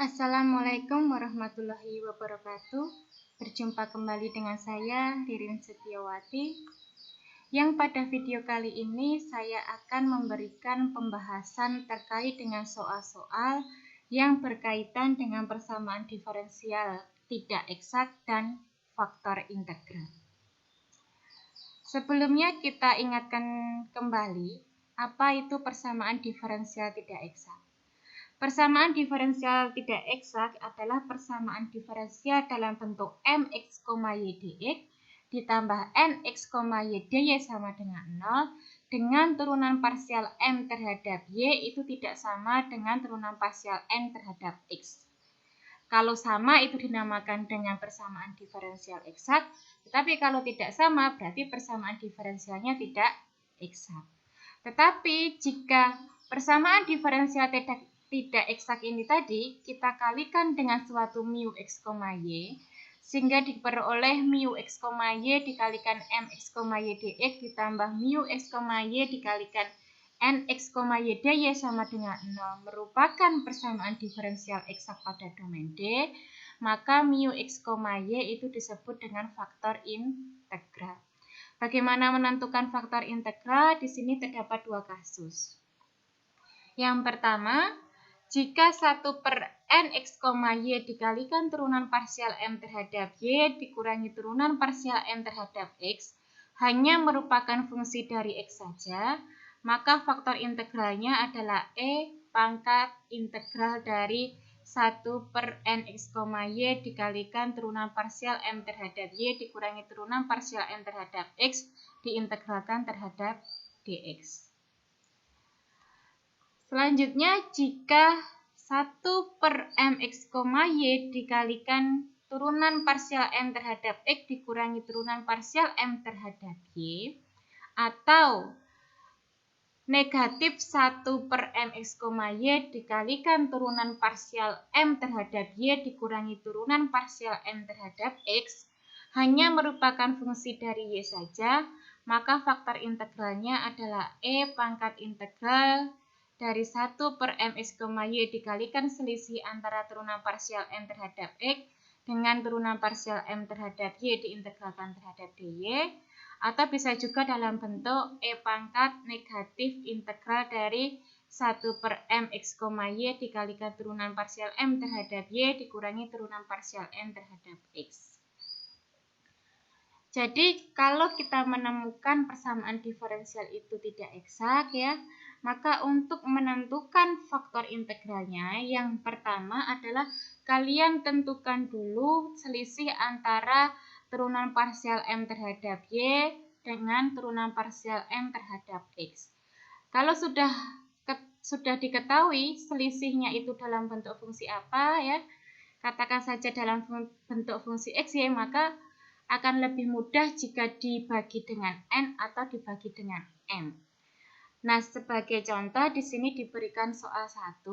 Assalamualaikum warahmatullahi wabarakatuh. Berjumpa kembali dengan saya, Ririn Setiawati, yang pada video kali ini saya akan memberikan pembahasan terkait dengan soal-soal yang berkaitan dengan persamaan diferensial tidak eksak dan faktor integral. Sebelumnya kita ingatkan kembali apa itu persamaan diferensial tidak eksak. Persamaan diferensial tidak eksak adalah persamaan diferensial dalam bentuk mx, y dx ditambah nx, y dy sama dengan 0 dengan turunan parsial m terhadap y itu tidak sama dengan turunan parsial n terhadap x. Kalau sama itu dinamakan dengan persamaan diferensial eksak, tetapi kalau tidak sama berarti persamaan diferensialnya tidak eksak. Tetapi jika persamaan diferensial tidak eksak ini tadi kita kalikan dengan suatu mu x, y sehingga diperoleh mu x, y dikalikan mx, y dx ditambah mu x, y dikalikan nx, y dy sama dengan 0 merupakan persamaan diferensial eksak pada domain D, maka mu x, y itu disebut dengan faktor integral. Bagaimana menentukan faktor integral? Di sini terdapat dua kasus. Yang pertama, jika 1/nx, y dikalikan turunan parsial m terhadap y dikurangi turunan parsial m terhadap x hanya merupakan fungsi dari x saja, maka faktor integralnya adalah e pangkat integral dari 1/nx, y dikalikan turunan parsial m terhadap y dikurangi turunan parsial m terhadap x diintegralkan terhadap dx. Selanjutnya, jika 1/mx, y dikalikan turunan parsial m terhadap x dikurangi turunan parsial m terhadap y, atau negatif 1/mx, y dikalikan turunan parsial m terhadap y dikurangi turunan parsial m terhadap x hanya merupakan fungsi dari y saja, maka faktor integralnya adalah e pangkat integral dari 1/mx, y dikalikan selisih antara turunan parsial m terhadap x dengan turunan parsial m terhadap y diintegralkan terhadap dy, atau bisa juga dalam bentuk e pangkat negatif integral dari 1/mx, y dikalikan turunan parsial m terhadap y dikurangi turunan parsial m terhadap x. Jadi kalau kita menemukan persamaan diferensial itu tidak eksak ya, maka untuk menentukan faktor integralnya yang pertama adalah kalian tentukan dulu selisih antara turunan parsial m terhadap y dengan turunan parsial m terhadap x. Kalau sudah diketahui selisihnya itu dalam bentuk fungsi apa ya, katakan saja dalam bentuk fungsi x, y, maka akan lebih mudah jika dibagi dengan n atau dibagi dengan m. Nah, sebagai contoh di sini diberikan soal 1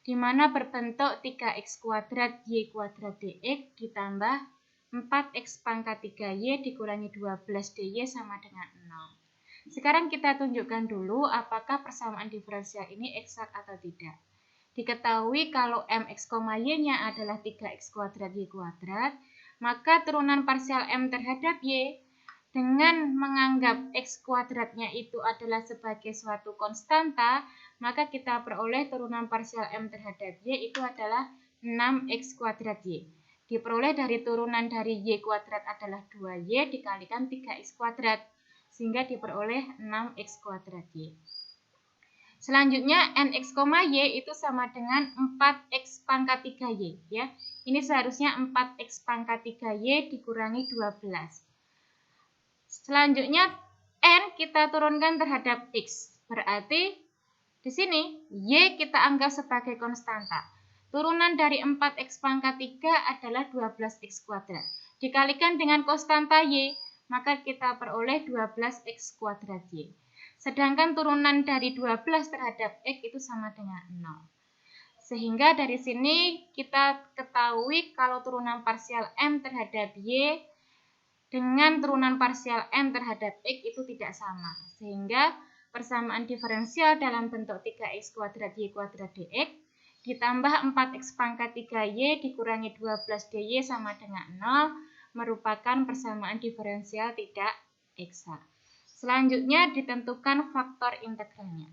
di mana berbentuk 3x kuadrat y kuadrat dx ditambah 4x pangkat 3y dikurangi 12 dy sama dengan 0. Sekarang kita tunjukkan dulu apakah persamaan diferensial ini eksak atau tidak. Diketahui kalau mx, y-nya adalah 3x kuadrat y kuadrat, maka turunan parsial m terhadap y dengan menganggap x kuadratnya itu adalah sebagai suatu konstanta, maka kita peroleh turunan parsial m terhadap y itu adalah 6x kuadrat y. Diperoleh dari turunan dari y kuadrat adalah 2y dikalikan 3x kuadrat, sehingga diperoleh 6x kuadrat y. Selanjutnya nx, y itu sama dengan 4x pangkat 3y ya. Ini seharusnya 4x pangkat 3y dikurangi 12. Selanjutnya n kita turunkan terhadap x. Berarti di sini y kita anggap sebagai konstanta. Turunan dari 4x pangkat 3 adalah 12x kuadrat. Dikalikan dengan konstanta y, maka kita peroleh 12x kuadrat y. Sedangkan turunan dari 12 terhadap x itu sama dengan 0. Sehingga dari sini kita ketahui kalau turunan parsial m terhadap y dengan turunan parsial m terhadap x itu tidak sama. Sehingga persamaan diferensial dalam bentuk 3x kuadrat y kuadrat dx ditambah 4x pangkat 3y dikurangi 12dy sama dengan 0 merupakan persamaan diferensial tidak eksak. Selanjutnya ditentukan faktor integralnya.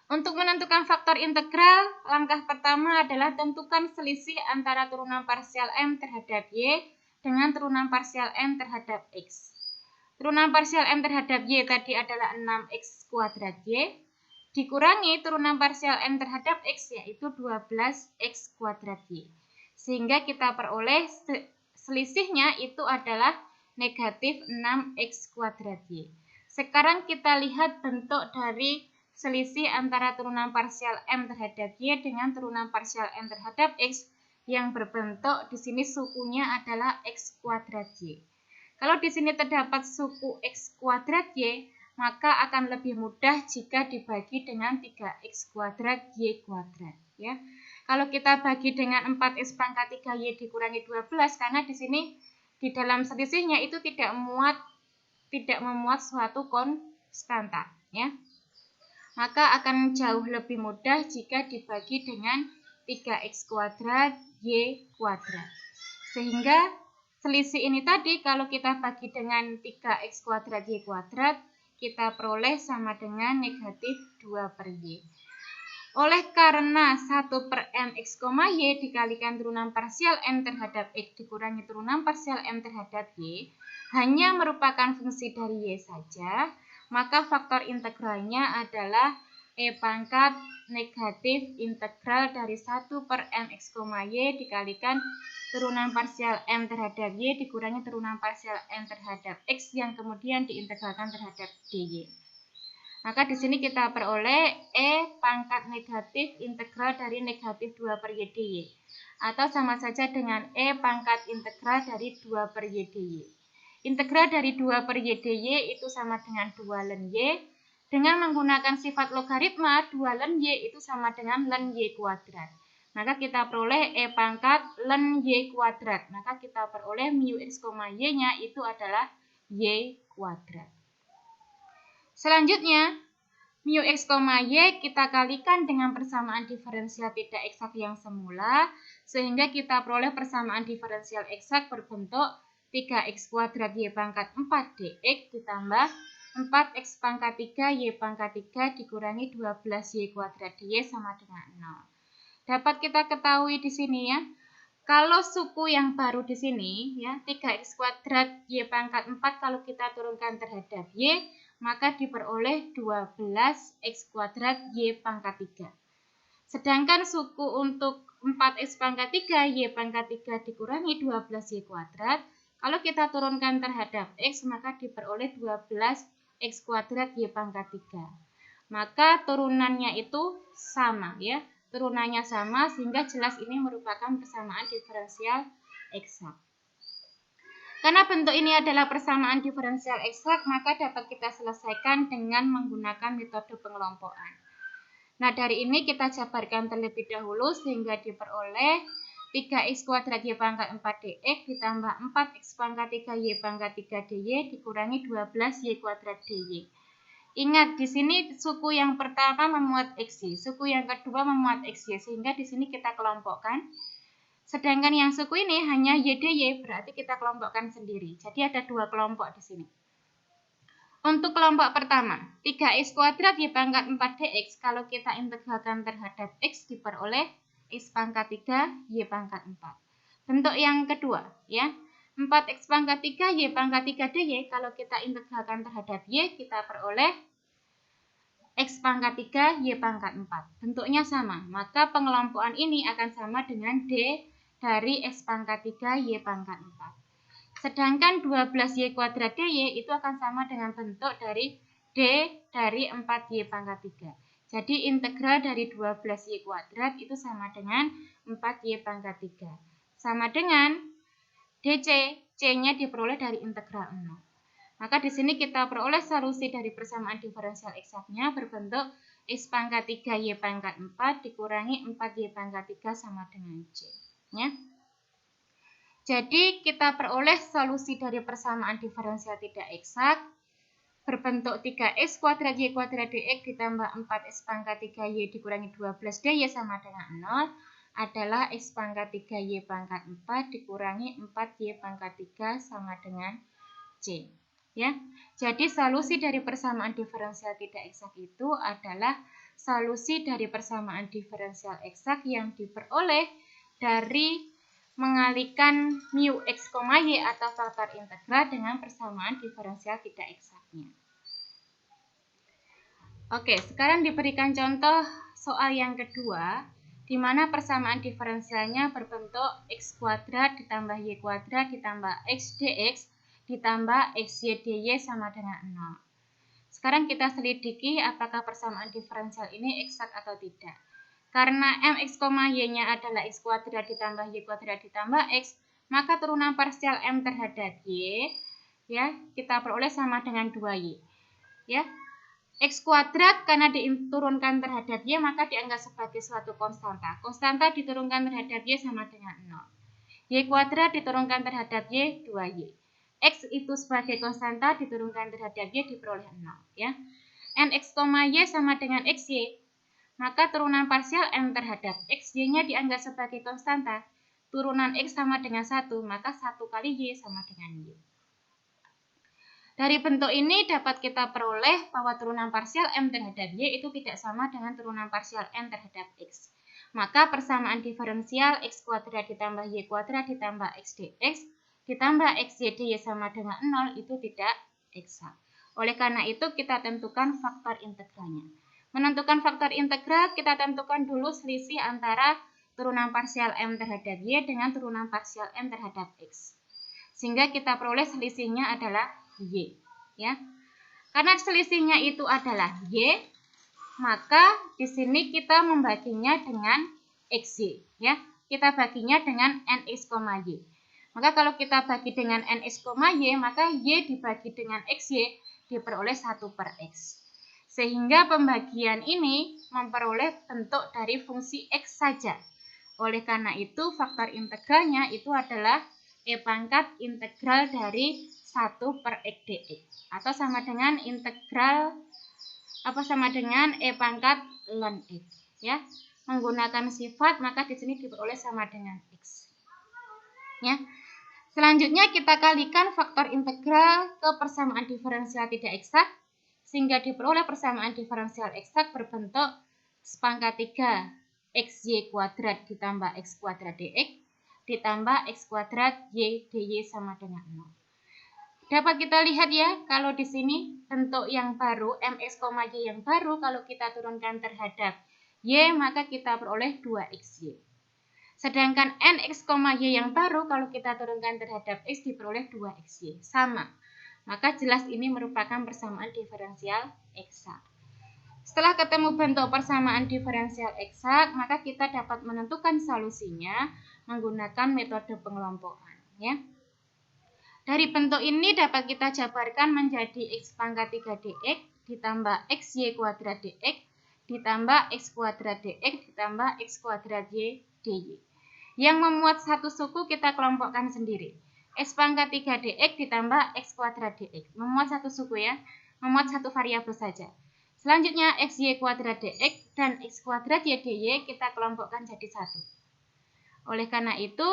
Untuk menentukan faktor integral, langkah pertama adalah tentukan selisih antara turunan parsial m terhadap y dengan turunan parsial m terhadap x. Turunan parsial m terhadap y tadi adalah 6x kuadrat y dikurangi turunan parsial m terhadap x yaitu 12x kuadrat y. Sehingga kita peroleh selisihnya itu adalah negatif 6x kuadrat y. Sekarang kita lihat bentuk dari selisih antara turunan parsial m terhadap y dengan turunan parsial m terhadap x yang berbentuk di sini sukunya adalah x kuadrat y. Kalau di sini terdapat suku x kuadrat y, maka akan lebih mudah jika dibagi dengan 3x kuadrat y kuadrat. Ya. Kalau kita bagi dengan 4x pangkat 3y dikurangi 12, karena di sini di dalam selisihnya itu tidak memuat suatu konstanta. Ya. Maka akan jauh lebih mudah jika dibagi dengan 3x kuadrat y kuadrat. Sehingga selisih ini tadi kalau kita bagi dengan 3x kuadrat y kuadrat, kita peroleh sama dengan negatif 2 per y. Oleh karena 1 per mx, y dikalikan turunan parsial m terhadap x dikurangi turunan parsial m terhadap y hanya merupakan fungsi dari y saja, maka faktor integralnya adalah e pangkat negatif integral dari 1 per mx, y dikalikan turunan parsial m terhadap y dikurangi turunan parsial m terhadap x yang kemudian diintegralkan terhadap dy. Maka di sini kita peroleh e pangkat negatif integral dari negatif 2 per y dy. Atau sama saja dengan e pangkat integral dari 2 per y dy. Integral dari 2 per y dy itu sama dengan 2 ln y. Dengan menggunakan sifat logaritma, 2 ln y itu sama dengan ln y kuadrat. Maka kita peroleh e pangkat ln y kuadrat. Maka kita peroleh mu x, y-nya itu adalah y kuadrat. Selanjutnya, mu x, y kita kalikan dengan persamaan diferensial tidak eksak yang semula, sehingga kita peroleh persamaan diferensial eksak berbentuk 3x kuadrat y pangkat 4 dx ditambah 4x pangkat 3 y pangkat 3 dikurangi 12y kuadrat dy sama dengan 0. Dapat kita ketahui di sini ya, kalau suku yang baru di sini ya 3x kuadrat y pangkat 4 kalau kita turunkan terhadap y, maka diperoleh 12x kuadrat y pangkat 3. Sedangkan suku untuk 4x pangkat 3 y pangkat 3 dikurangi 12y kuadrat, kalau kita turunkan terhadap x maka diperoleh 12x kuadrat y pangkat 3. Maka turunannya itu sama ya. Turunannya sama sehingga jelas ini merupakan persamaan diferensial eksak. Karena bentuk ini adalah persamaan diferensial eksak, maka dapat kita selesaikan dengan menggunakan metode pengelompokan. Nah, dari ini kita jabarkan terlebih dahulu sehingga diperoleh 3x kuadrat y pangkat 4 dx ditambah 4x pangkat 3 y pangkat 3 dy dikurangi 12y kuadrat dy. Ingat, di sini suku yang pertama memuat xy, suku yang kedua memuat xy, sehingga di sini kita kelompokkan. Sedangkan yang suku ini hanya y dy, berarti kita kelompokkan sendiri. Jadi ada dua kelompok di sini. Untuk kelompok pertama, 3x kuadrat y pangkat 4 dx, kalau kita integralkan terhadap x diperoleh x pangkat 3 y pangkat 4. Bentuk yang kedua, ya. 4x pangkat 3 y pangkat 3 dy, kalau kita integralkan terhadap y, kita peroleh x pangkat 3 y pangkat 4. Bentuknya sama, maka pengelompokan ini akan sama dengan d dari x pangkat 3 y pangkat 4. Sedangkan 12y kuadrat dy itu akan sama dengan bentuk dari d dari 4y pangkat 3. Jadi integral dari 12y kuadrat itu sama dengan 4y pangkat 3. Sama dengan dc, c-nya diperoleh dari integral 0. Maka di sini kita peroleh solusi dari persamaan diferensial eksaknya berbentuk x pangkat 3 y pangkat 4 dikurangi 4y pangkat 3 sama dengan c. Ya. Jadi kita peroleh solusi dari persamaan diferensial tidak eksak berbentuk 3x kuadrat y kuadrat dx ditambah 4x pangkat 3y dikurangi 12dy sama dengan 0 adalah x pangkat 3y pangkat 4 dikurangi 4y pangkat 3 sama dengan c. Ya, jadi solusi dari persamaan diferensial tidak eksak itu adalah solusi dari persamaan diferensial eksak yang diperoleh dari mengalihkan mu x, y atau faktor integral dengan persamaan diferensial tidak eksaknya. Oke, sekarang diberikan contoh soal yang kedua, di mana persamaan diferensialnya berbentuk x kuadrat ditambah y kuadrat ditambah x dx ditambah xy dy sama dengan 0. Sekarang kita selidiki apakah persamaan diferensial ini eksak atau tidak. Karena mx, y-nya adalah x kuadrat ditambah y kuadrat ditambah x, maka turunan parsial m terhadap y ya kita peroleh sama dengan 2y. Ya. X kuadrat karena diturunkan terhadap y maka dianggap sebagai suatu konstanta. Konstanta diturunkan terhadap y sama dengan 0. Y kuadrat diturunkan terhadap y 2y. X itu sebagai konstanta diturunkan terhadap y diperoleh 0 ya. Nx, y sama dengan xy. Maka turunan parsial m terhadap x, y-nya dianggap sebagai konstanta. Turunan x sama dengan 1, maka 1 kali y sama dengan y. Dari bentuk ini dapat kita peroleh bahwa turunan parsial m terhadap y itu tidak sama dengan turunan parsial n terhadap x. Maka persamaan diferensial x kuadrat ditambah y kuadrat ditambah x dx ditambah xy dy sama dengan 0 itu tidak eksak. Oleh karena itu kita tentukan faktor integralnya. Menentukan faktor integral, kita tentukan dulu selisih antara turunan parsial m terhadap y dengan turunan parsial m terhadap x. Sehingga kita peroleh selisihnya adalah y. Ya. Karena selisihnya itu adalah y, maka di sini kita membaginya dengan xy. Ya. Kita baginya dengan nx, y. Maka kalau kita bagi dengan nx, y, maka y dibagi dengan xy diperoleh 1/x. Sehingga pembagian ini memperoleh bentuk dari fungsi x saja. Oleh karena itu faktor integralnya itu adalah e pangkat integral dari 1/x dx. Atau sama dengan integral sama dengan e pangkat ln x. Ya. Menggunakan sifat maka di sini diperoleh sama dengan x. Ya. Selanjutnya kita kalikan faktor integral ke persamaan diferensial tidak eksak sehingga diperoleh persamaan diferensial eksak berbentuk x pangkat 3 xy kuadrat ditambah x kuadrat dx ditambah x kuadrat y dy sama dengan 0. Dapat kita lihat ya, kalau di sini bentuk yang baru mx, y yang baru kalau kita turunkan terhadap y maka kita peroleh 2xy. Sedangkan nx, y yang baru kalau kita turunkan terhadap x diperoleh 2xy. Sama. Maka jelas ini merupakan persamaan diferensial eksak. Setelah ketemu bentuk persamaan diferensial eksak, maka kita dapat menentukan solusinya menggunakan metode pengelompokan. Ya. Dari bentuk ini dapat kita jabarkan menjadi x pangkat 3 dx ditambah xy kuadrat dx ditambah x kuadrat dx ditambah x kuadrat y dy. Yang memuat satu suku kita kelompokkan sendiri. X pangkat 3 dx ditambah x kuadrat dx. Memuat satu suku ya, memuat satu variabel saja. Selanjutnya xy kuadrat dx dan x kuadrat y dy kita kelompokkan jadi satu. Oleh karena itu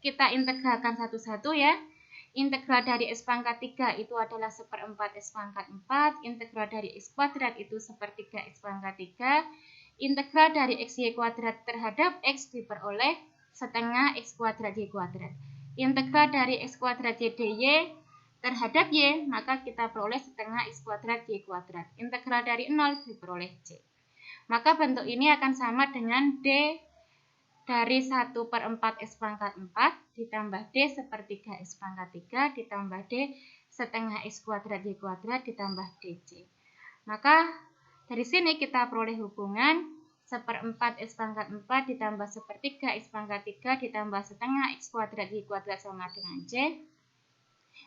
kita integralkan satu-satu ya. Integral dari x pangkat 3 itu adalah 1/4 x pangkat 4. Integral dari x kuadrat itu 1/3 x pangkat 3. Integral dari xy kuadrat terhadap x diperoleh setengah x kuadrat y kuadrat. Integral dari x kuadrat y dy terhadap y, maka kita peroleh setengah x kuadrat y kuadrat. Integral dari 0 diperoleh c. Maka bentuk ini akan sama dengan d dari 1/4 x pangkat 4 ditambah d 1/3 x pangkat 3 ditambah d setengah x kuadrat y kuadrat ditambah dc. Maka dari sini kita peroleh hubungan 1/4 x pangkat 4 ditambah 1/3 x pangkat 3 ditambah setengah x kuadrat y kuadrat sama dengan c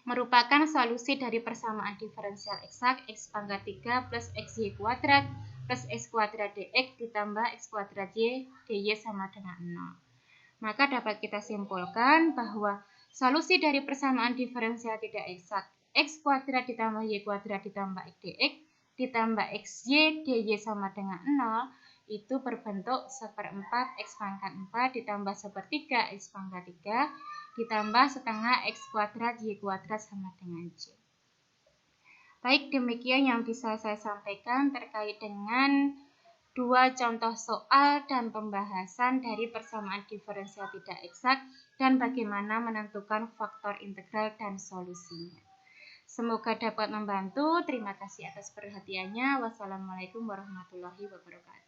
merupakan solusi dari persamaan diferensial eksak x pangkat 3 plus xy kuadrat plus x kuadrat dx ditambah x kuadrat y dy sama dengan 0. Maka dapat kita simpulkan bahwa solusi dari persamaan diferensial tidak eksak X kuadrat ditambah Y kuadrat ditambah X dx ditambah XY dy sama dengan 0 itu berbentuk 1/4 X pangkat 4 ditambah 1/3 X pangkat 3 ditambah setengah X kuadrat Y kuadrat sama dengan Y. Baik, demikian yang bisa saya sampaikan terkait dengan dua contoh soal dan pembahasan dari persamaan diferensial tidak eksak dan bagaimana menentukan faktor integral dan solusinya. Semoga dapat membantu. Terima kasih atas perhatiannya. Wassalamualaikum warahmatullahi wabarakatuh.